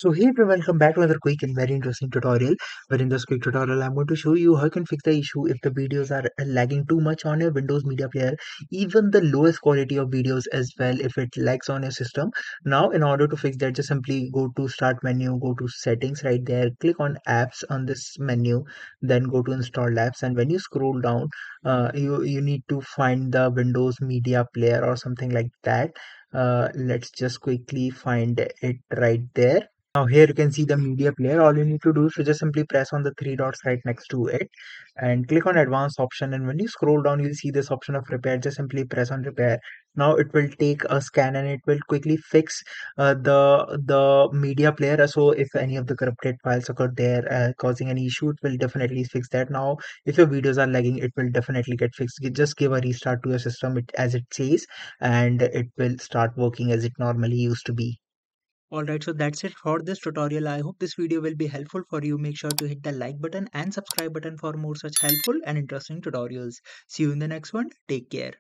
So hey everyone, welcome back to another quick and very interesting tutorial. Where in this quick tutorial, I'm going to show you how you can fix the issue if the videos are lagging too much on your Windows Media Player, even the lowest quality of videos as well if it lags on your system. Now, in order to fix that, just simply go to Start menu, go to Settings right there, click on Apps on this menu, then go to Install Apps, and when you scroll down, you need to find the Windows Media Player or something like that. Let's just quickly find it right there. Now here you can see the media player. All you need to do is to just simply press on the three dots right next to it and click on advanced option, and when you scroll down you'll see this option of repair. Just simply press on repair. Now it will take a scan and it will quickly fix the media player. So if any of the corrupted files occur there causing any issue, it will definitely fix that. Now if your videos are lagging, it will definitely get fixed. Just give a restart to your system as it says, and it will start working as it normally used to be. Alright, so that's it for this tutorial. I hope this video will be helpful for you. Make sure to hit the like button and subscribe button for more such helpful and interesting tutorials. See you in the next one. Take care.